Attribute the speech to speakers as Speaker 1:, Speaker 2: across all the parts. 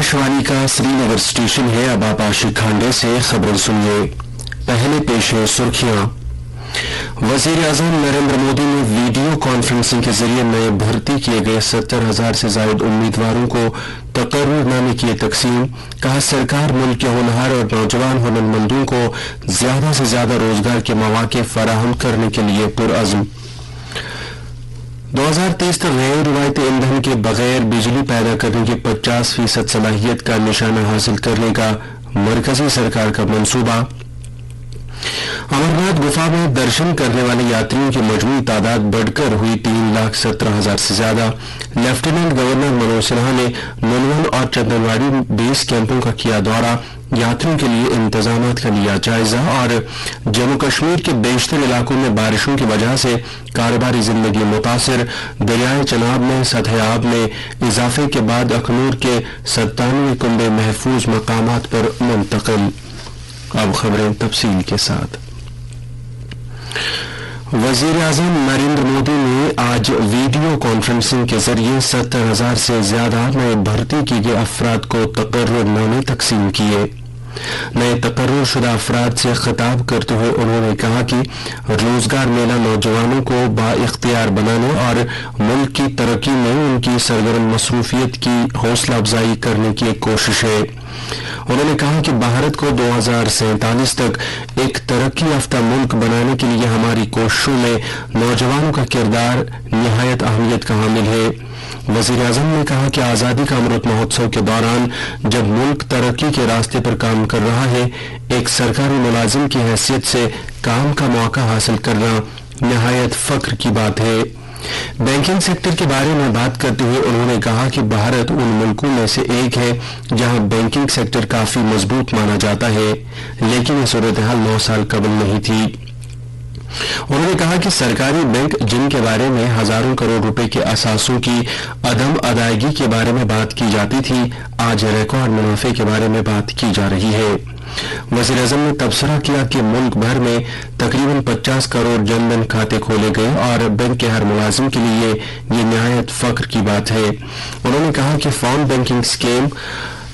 Speaker 1: आकाशवाणी का श्रीनगर स्टेशन है। अब आप आशिक खांडे से खबरें सुनिए। पहले पेश है सुर्खियां। वजीर आजम नरेंद्र मोदी ने वीडियो कॉन्फ्रेंसिंग के जरिए नए भर्ती किए गए 70,000 से ज्यादा उम्मीदवारों को तकर्रुरनामे किए तकसीम। कहा, सरकार मुल्क के होनहार और नौजवान हुनरमंदों को ज्यादा से ज्यादा रोजगार के मौके फराहम करने के लिए पुरअज़्म। 2030 तक गैर रिवायती ईंधन के बगैर बिजली पैदा करने की 50% सलाहियत का निशाना हासिल करने का मरकजी सरकार का मंसूबा। अमरनाथ गुफा में दर्शन करने वाले यात्रियों की मजमूई तादाद बढ़कर हुई 3,17,000 से ज्यादा। लेफ्टिनेंट गवर्नर मनोज सिन्हा ने नुनवन और चंदनवाड़ी बेस कैंपों का किया दौरा। यात्रियों के लिए इंतजामात का लिया जायजा। और जम्मू कश्मीर के बेशतर इलाकों में बारिशों की वजह से कारोबारी जिंदगी मुतासिर। दरियाए चनाब में सतह आब में इजाफे के बाद अखनूर के 97 कुंबे महफूज मकामात पर मुंतकिल। अब खबरें तफसील के साथ। वजीर आजम नरेंद्र मोदी ने आज वीडियो कॉन्फ्रेंसिंग के जरिए 70,000 से ज्यादा नए भर्ती किए गए अफराद को तकर्रुरनामे तकसीम किए। नए तकर्रुर शुदा अफराद से खिताब करते हुए उन्होंने कहा कि रोजगार मेला नौजवानों को बाइख्तियार बनाने और मुल्क की तरक्की में उनकी सरगर्म मसरूफियत की हौसला अफजाई करने की एक कोशिश है। उन्होंने कहा कि भारत को 2047 तक एक तरक्की याफ्ता मुल्क बनाने के लिए हमारी कोशिशों में नौजवानों का किरदार निहायत अहमियत का हामिल है। वजीर आजम ने कहा कि आजादी का अमृत महोत्सव के दौरान जब मुल्क तरक्की के रास्ते पर काम कर रहा है, एक सरकारी मुलाजिम की हैसियत से काम का मौका हासिल करना निहायत फख्र की बात है। बैंकिंग सेक्टर के बारे में बात करते हुए उन्होंने कहा कि भारत उन मुल्कों में से एक है जहां बैंकिंग सेक्टर काफी मजबूत माना जाता है, लेकिन ये सूरत हाल 9 साल कबल नहीं थी। उन्होंने कहा कि सरकारी बैंक जिनके बारे में हजारों करोड़ रुपए के असासों की अदम अदायगी के बारे में बात की जाती थी, आज रिकॉर्ड मुनाफे के बारे में बात की जा रही है। वज़ीर आज़म ने तबसरा किया कि मुल्क भर में तकरीबन 50 करोड़ जनधन खाते खोले गए और बैंक के हर मुलाजिम के लिए ये निहायत फख्र की बात है। उन्होंने कहा कि फोन बैंकिंग स्कीम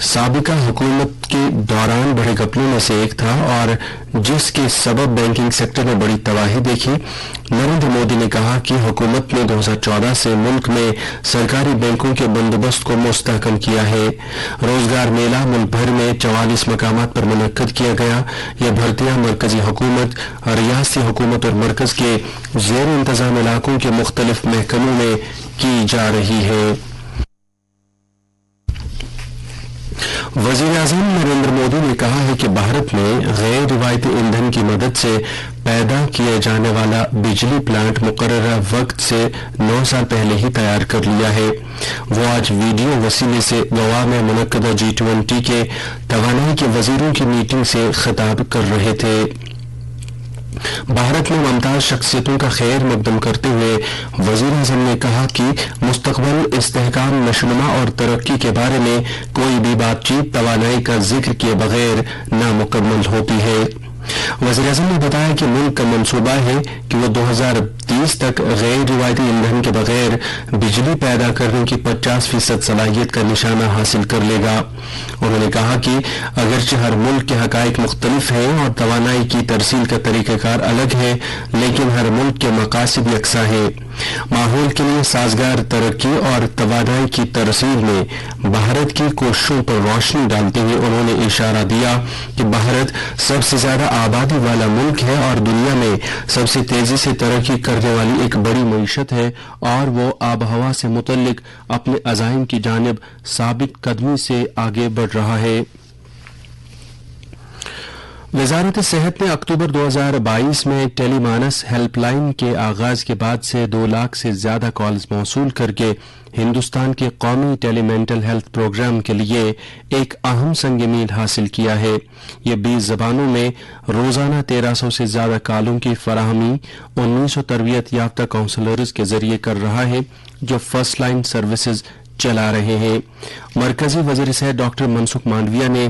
Speaker 1: साबिका हुकूमत के दौरान बड़े घपलों में से एक था और जिसके सबब बैंकिंग सेक्टर में बड़ी तबाही देखी। नरेंद्र मोदी ने कहा कि हुकूमत ने 2014 से मुल्क में सरकारी बैंकों के बंदोबस्त को मुस्तहकम किया है। रोजगार मेला मुल्क भर में 44 मकामात पर मुनक्कद किया गया। यह भर्तियां मरकजी हुकूमत, रियासती हुकूमत और मरकज के ज़ेर इंतजाम इलाकों के मुख्तलिफ महकमों में की जा रही है। वजीर आजम नरेंद्र मोदी ने कहा है कि भारत ने गैर रिवायती ईंधन की मदद से पैदा किए जाने वाला बिजली प्लांट मुकर्ररा वक्त से 9 साल पहले ही तैयार कर लिया है। वो आज वीडियो वसीले से गोवा में मुनक्कदा G20 के तवानाई के वजीरों की मीटिंग से खिताब कर रहे थे। भारत में मुमताज शख्सियतों का खैर मकदम करते हुए वजीर आज़म ने कहा कि मुस्तकबिल इस्तेहकाम, नशोनुमा और तरक्की के बारे में कोई भी बातचीत तवानाई का जिक्र किए बगैर नामुकम्मल होती है। वज़ीर आज़म ने बताया कि मुल्क का मंसूबा है कि वो 2030 तक गैर रिवायती ईंधन के बगैर बिजली पैदा करने की 50% सलाहियत का निशाना हासिल कर लेगा। उन्होंने कहा कि अगरचे हर मुल्क के हकाइक मुख्तलिफ हैं और तवानाई की तरसील का तरीक़ाकार अलग है, लेकिन हर मुल्क के मकासद यकसा है। माहौल के लिए साजगार तरक्की और तवानाई की तरसील में भारत की कोशिशों पर रोशनी डालते हुए उन्होंने इशारा दिया कि भारत सबसे ज्यादा आबादी वाला मुल्क है और दुनिया में सबसे तेजी से तरक्की करने वाली एक बड़ी मईशत है और वो आब हवा से मुतल्लिक अपने अज़ाइम की जानिब साबित कदमी से आगे बढ़ रहा है। वजारत सेहत ने अक्टूबर 2022 में टेलीमानस हेल्पलाइन के आगाज के बाद से 2 लाख से ज्यादा कॉल्स मौसूल करके हिंदुस्तान के कौमी टेलीमेंटल हेल्थ प्रोग्राम के लिए एक अहम संग मील हासिल किया है। ये 20 जबानों में रोजाना 1300 से ज्यादा कॉलों की फराहमी 1900 तरबियत याफ्ता काउंसलर्स के जरिए कर रहा है जो फर्स्ट लाइन सर्विसेज चला रहे हैं। मरकजी वजीर सेहत डॉक्टर मनसुख मांडविया ने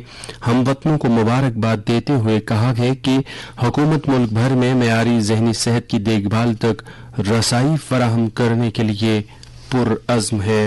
Speaker 1: हमवतनों को मुबारकबाद देते हुए कहा है कि हुकूमत मुल्क भर में मेयारी ज़हनी सेहत की देखभाल तक रसाई फराहम करने के लिए पुरअज़्म है।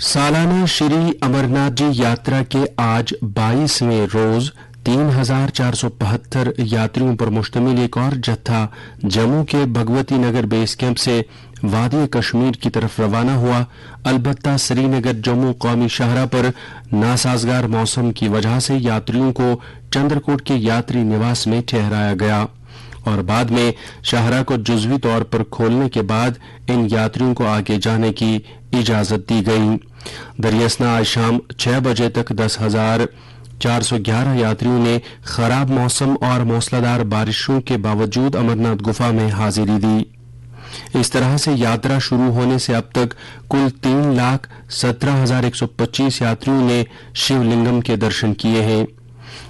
Speaker 1: सालाना श्री अमरनाथ जी यात्रा के आज 22वें रोज 3,475 यात्रियों पर मुश्तमिल एक और जत्था जम्मू के भगवती नगर बेस कैंप से वादी कश्मीर की तरफ रवाना हुआ। अलबत्ता श्रीनगर जम्मू कौमी शाहरा पर नासाजगार मौसम की वजह से यात्रियों को चंद्रकोट के यात्री निवास में ठहराया गया और बाद में शाहरा को जुजवी तौर पर खोलने के बाद इन यात्रियों को आगे जाने की इजाजत दी गई। दरियासना आज शाम 6 बजे तक 10,411 यात्रियों ने खराब मौसम और मूसलाधार बारिशों के बावजूद अमरनाथ गुफा में हाजिरी दी। इस तरह से यात्रा शुरू होने से अब तक कुल 3,17,125 यात्रियों ने शिवलिंगम के दर्शन किए हैं।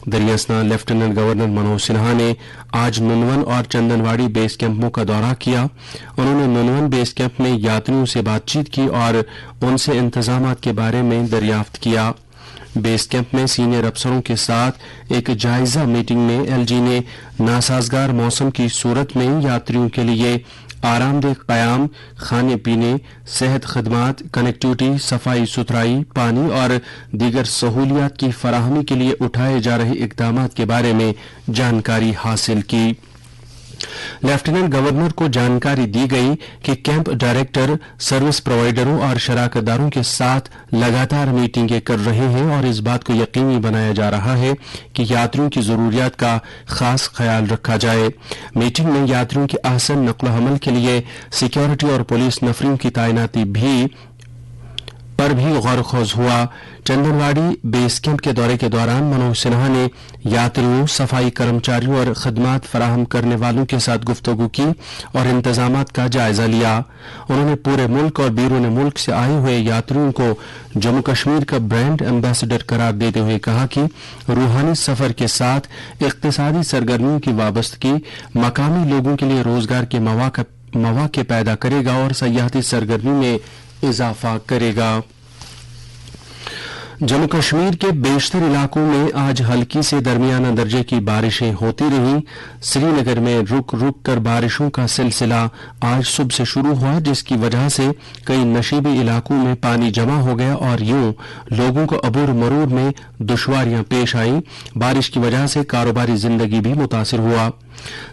Speaker 1: दरियासना लेफ्टिनेंट गवर्नर मनोज सिन्हा ने आज नुनवन और चंदनवाड़ी बेस कैंपों का दौरा किया। उन्होंने नुनवन बेस कैंप में यात्रियों से बातचीत की और उनसे इंतजामात के बारे में दरियाफ्त किया। बेस कैंप में सीनियर अफसरों के साथ एक जायजा मीटिंग में एलजी ने नासाजगार मौसम की सूरत में यात्रियों के लिए आरामदेह कयाम, खाने पीने, सेहत खदमात, कनेक्टिविटी, सफाई सुथराई, पानी और दीगर सहूलियात की फराहमी के लिए उठाए जा रहे इकदामात के बारे में जानकारी हासिल की। लेफ्टिनेंट गवर्नर को जानकारी दी गई कि कैंप डायरेक्टर सर्विस प्रोवाइडरों और शराकतदारों के साथ लगातार मीटिंगें कर रहे हैं और इस बात को यकीनी बनाया जा रहा है कि यात्रियों की जरूरियात का खास ख्याल रखा जाए। मीटिंग में यात्रियों के आसान नक्ल हमल के लिए सिक्योरिटी और पुलिस नफरियों की तैनाती पर भी गौर-खोज हुआ। चंदनवाड़ी बेस कैंप के दौरे के दौरान मनोज सिन्हा ने यात्रियों, सफाई कर्मचारियों और खदमात फराहम करने वालों के साथ गुफ्तगू की और इंतजामात का जायजा लिया। उन्होंने पूरे मुल्क और बैरून मुल्क से आए हुए यात्रियों को जम्मू कश्मीर का ब्रांड एम्बेसडर करार देते हुए कहा कि रूहानी सफर के साथ इक्तिसादी सरगर्मियों की वाबस्तगी मकामी लोगों के लिए रोजगार के मौके पैदा करेगा और सयाहती सरगर्मी में इजाफा करेगा। जम्मू कश्मीर के बेशतर इलाकों में आज हल्की से दरमियाना दर्जे की बारिशें होती रहीं। श्रीनगर में रुक रुक कर बारिशों का सिलसिला आज सुबह से शुरू हुआ, जिसकी वजह से कई नशीबी इलाकों में पानी जमा हो गया और यूं लोगों को अबूर मरूर में दुश्वारियां पेश आईं। बारिश की वजह से कारोबारी जिंदगी भी मुतासिर हुआ।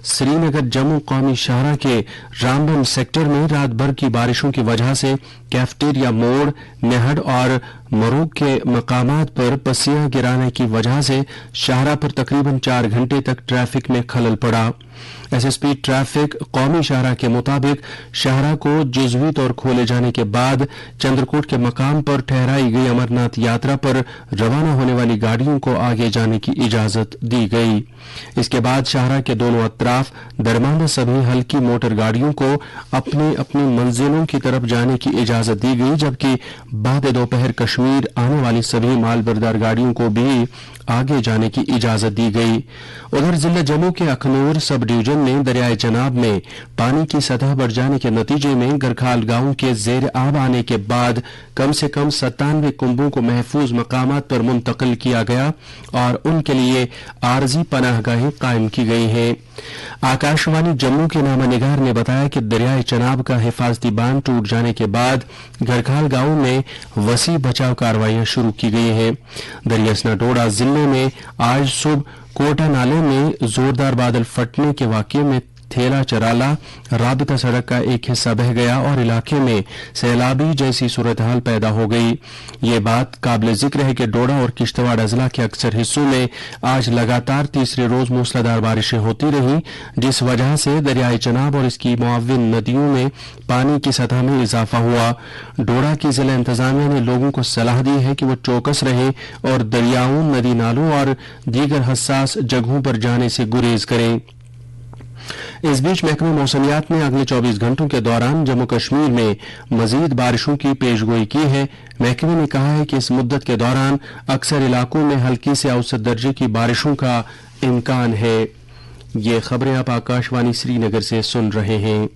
Speaker 1: श्रीनगर जम्मू कौमी शाहरा के रामबन सेक्टर में रात भर की बारिशों की वजह से कैफेटेरिया मोड़, नेहड और मरोग के मकामात पर पसिया गिराने की वजह से शाहरा पर तकरीबन 4 घंटे तक ट्रैफिक में खलल पड़ा। एसएसपी ट्रैफिक कौमी शाहरा के मुताबिक शाहरा को जुजवी तौर खोले जाने के बाद चंद्रकोट के मकाम पर ठहराई गई अमरनाथ यात्रा पर रवाना होने वाली गाड़ियों को आगे जाने की इजाजत दी गई। इसके बाद शाहरा के दोनों अतराफ दरमियान सभी हल्की मोटर गाड़ियों को अपनी अपनी मंजिलों की तरफ जाने की इजाजत दी गई, जबकि बाद दोपहर कश्मीर आने वाली सभी मालबरदार गाड़ियों को भी आगे जाने की इजाजत दी गई। उधर जिला जम्मू के अखनूर सब डिवीजन में दरियाए चनाब में पानी की सतह बढ़ जाने के नतीजे में गरखाल गांव के जेर आब आने के बाद कम से कम 97 कुंभों को महफूज मकामात पर मुंतकिल किया गया और उनके लिए आरजी पनाहगाहें कायम की गई हैं। आकाशवाणी जम्मू के नामानिगार ने बताया कि दरियाए चनाब का हिफाजती बांध टूट जाने के बाद गरखाल गांव में वसी बचाव कार्रवाइयां शुरू की गई हैं। दरियासना डोडा जिले में आज सुबह कोटा नाले में जोरदार बादल फटने के वाकये में थेला चराला राबिता सड़क का एक हिस्सा बह गया और इलाके में सैलाबी जैसी सूरत हाल पैदा हो गई। ये बात काबिल जिक्र है कि डोडा और किश्तवाड़ अजला के अक्सर हिस्सों में आज लगातार तीसरे रोज मूसलाधार बारिशें होती रहीं, जिस वजह से दरियाए चनाब और इसकी मुआविन नदियों में पानी की सतह में इजाफा हुआ। डोडा की जिला इंतजामिया ने लोगों को सलाह दी है कि वो चौकस रहें और दरियाओं, नदी नालों और दीगर हसास जगहों पर जाने से गुरेज करें। इस बीच महकमे मौसमियात ने अगले 24 घंटों के दौरान जम्मू कश्मीर में मजीद बारिशों की पेशगोई की है। महकमे ने कहा है कि इस मुद्दत के दौरान अक्सर इलाकों में हल्की से औसत दर्जे की बारिशों का इम्कान है। ये खबरें आप आकाशवाणी श्रीनगर से सुन रहे हैं।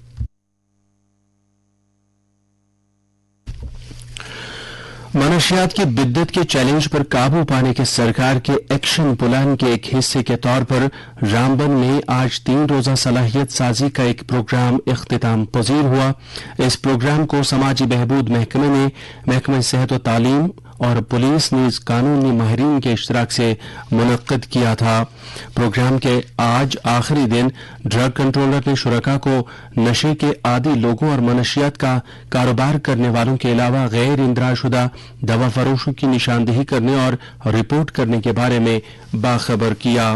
Speaker 1: منشیات کی بدت کے چیلنج پر قابو پانے کے سرکار کے ایکشن پلان کے ایک حصے کے طور پر رامبن میں آج 3 روزہ صلاحیت سازی کا ایک پروگرام اختتام پذیر ہوا. اس پروگرام کو سماجی بہبود محکمے نے محکمہ صحت و تعلیم اور پولیس نیز قانونی ماہرین کے اشتراک سے منعقد کیا تھا. پروگرام کے آج آخری دن ڈرگ کنٹرولر نے شرکاء کو نشے کے عادی لوگوں اور منشیات کا کاروبار کرنے والوں کے علاوہ غیر اندراج شدہ دوا فروشوں کی نشاندہی کرنے اور رپورٹ کرنے کے بارے میں باخبر کیا.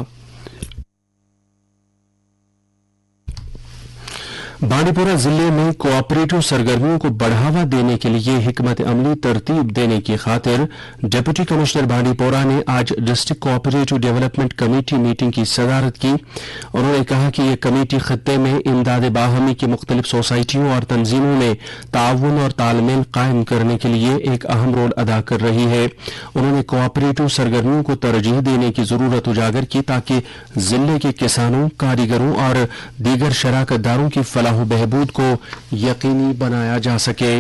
Speaker 1: بانڈی پورہ ضلع میں کوآپریٹو سرگرمیوں کو بڑھاوا دینے کے لیے حکمت عملی ترتیب دینے کی خاطر ڈپٹی کمشنر بانڈی پورہ نے آج district cooperative development committee meeting کی صدارت کی. انہوں نے کہا کہ یہ کمیٹی خطے میں امداد باہمی کی مختلف سوسائٹیوں اور تنظیموں میں تعاون اور تال میل قائم کرنے کے لیے ایک اہم رول ادا کر رہی ہے. انہوں نے کوآپریٹو سرگرمیوں کو ترجیح دینے کی ضرورت اجاگر کی تاکہ ضلع کے کسانوں، کاریگروں اور دیگر شراکت داروں کی فلاح و بہبود کو یقینی بنایا جا سکے.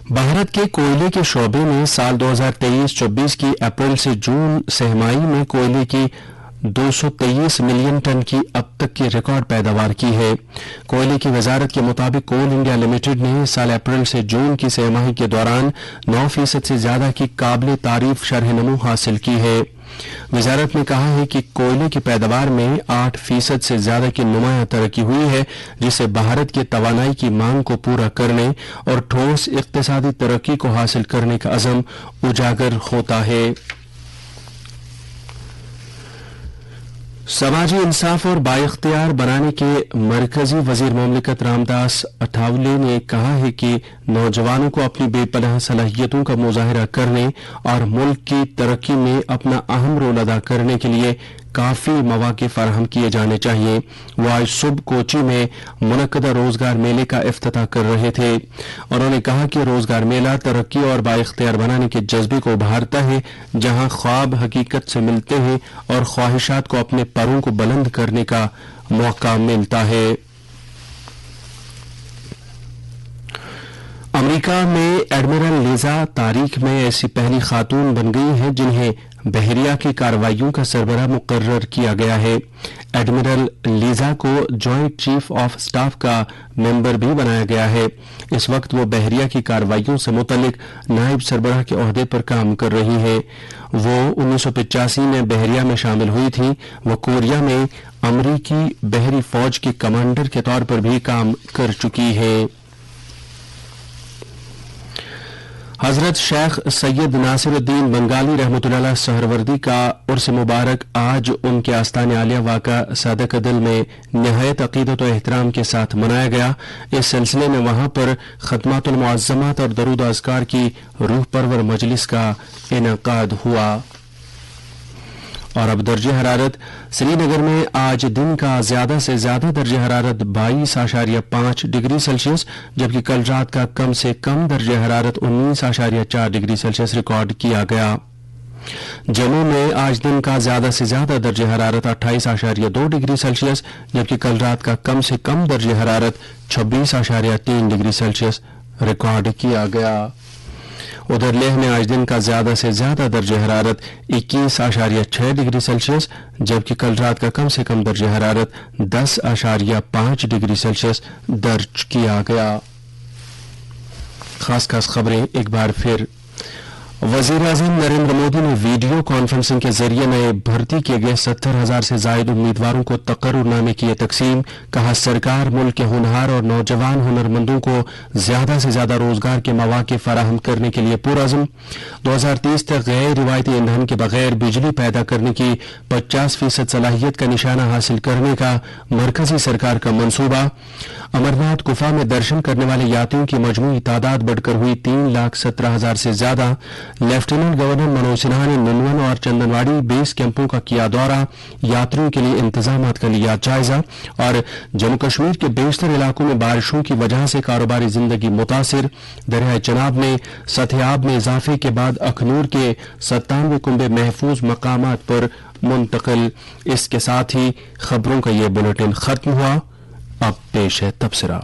Speaker 1: بھارت کے کوئلے کے شعبے میں سال 2023-24 کی اپریل سے جون سہ-ماہی میں کوئلے کی 223 ملین ٹن کی اب تک کی ریکارڈ پیداوار کی ہے. کوئلے کی وزارت کے مطابق کول انڈیا لمیٹڈ نے سال اپریل سے جون کی سہ-ماہی کے دوران 9% سے زیادہ کی قابل تعریف شرح نمو حاصل کی ہے. وزارت نے کہا ہے کہ کوئلے کی پیداوار میں 8% سے زیادہ کی نمایاں ترقی ہوئی ہے، جس سے بھارت کی توانائی کی مانگ کو پورا کرنے اور ٹھوس اقتصادی ترقی کو حاصل کرنے کا عزم اجاگر ہوتا ہے. سماجی انصاف اور بااختیار بنانے کے مرکزی وزیر مملکت رام داس اٹھاولے نے کہا ہے کہ نوجوانوں کو اپنی بے پناہ صلاحیتوں کا مظاہرہ کرنے اور ملک کی ترقی میں اپنا اہم رول ادا کرنے کے لیے کافی مواقع فراہم کیے جانے چاہیے. وہ آج صبح کوچی میں منعقدہ روزگار میلے کا افتتاح کر رہے تھے. انہوں نے کہا کہ روزگار میلہ ترقی اور بااختیار بنانے کے جذبے کو ابھارتا ہے، جہاں خواب حقیقت سے ملتے ہیں اور خواہشات کو اپنے پروں کو بلند کرنے کا موقع ملتا ہے. امریکہ میں ایڈمرل لیزا تاریخ میں ایسی پہلی خاتون بن گئی ہیں جنہیں بحریہ کی کارروائیوں کا سربراہ مقرر کیا گیا ہے. ایڈمرل لیزا کو جوائنٹ چیف آف سٹاف کا ممبر بھی بنایا گیا ہے. اس وقت وہ بحریہ کی کارروائیوں سے متعلق نائب سربراہ کے عہدے پر کام کر رہی ہیں. وہ 1985 میں بحریہ میں شامل ہوئی تھیں. وہ کوریا میں امریکی بحری فوج کے کمانڈر کے طور پر بھی کام کر چکی ہے. حضرت شیخ سید ناصر الدین بنگالی رحمۃ اللہ علیہ سہروردی کا عرس مبارک آج ان کے آستان عالیہ واقع صادق دل میں نہایت عقیدت و احترام کے ساتھ منایا گیا. اس سلسلے میں وہاں پر ختمات المعظمات اور درود و اذکار کی روح پرور مجلس کا انعقاد ہوا. اور اب درجہ حرارت. سری نگر میں آج دن کا زیادہ سے زیادہ درجہ حرارت 22.5 ڈگری سیلسیس جبکہ کل رات کا کم سے کم درجہ حرارت 19.4 ڈگری سیلسیس ریکارڈ کیا گیا. جموں میں آج دن کا زیادہ سے زیادہ درجہ حرارت 28.2 ڈگری سیلسیس جبکہ کل رات کا کم سے کم درجہ حرارت 26.3 ڈگری سیلسیس ریکارڈ کیا گیا. ادھر لیہ میں آج دن کا زیادہ سے زیادہ درجہ حرارت 21.6 ڈگری سیلسیس جبکہ کل رات کا کم سے کم درجہ حرارت 10.5 ڈگری سیلسیس درج کیا گیا. خاص خبریں ایک بار پھر. وزیر اعظم نریندر مودی نے ویڈیو کانفرنسنگ کے ذریعے نئے بھرتی کیے گئے 70,000 سے زائد امیدواروں کو تقرر نامے کیے تقسیم. کہا سرکار ملک کے ہونہار اور نوجوان ہنرمندوں کو زیادہ سے زیادہ روزگار کے مواقع فراہم کرنے کے لیے پرعزم. 2030 تک غیر روایتی ایندھن کے بغیر بجلی پیدا کرنے کی 50% صلاحیت کا نشانہ حاصل کرنے کا مرکزی سرکار کا منصوبہ. امرناتھ گفا میں درشن کرنے والے یاتریوں کی مجموعی تعداد بڑھ کر ہوئی 3,17,000 سے زیادہ. لیفٹیننٹ گورنر منوج سنہا نے ننون اور چندنواڑی بیس کیمپوں کا کیا دورہ. یاتریوں کے لیے انتظامات کا لیا جائزہ. اور جموں کشمیر کے بیشتر علاقوں میں بارشوں کی وجہ سے کاروباری زندگی متاثر. دریائے چناب میں سطح آب میں اضافے کے بعد اخنور کے 97 کنبے محفوظ مقامات پر منتقل. اس کے ساتھ ہی خبروں کا یہ بلیٹن ختم ہوا. اب پیش ہے تبصرہ.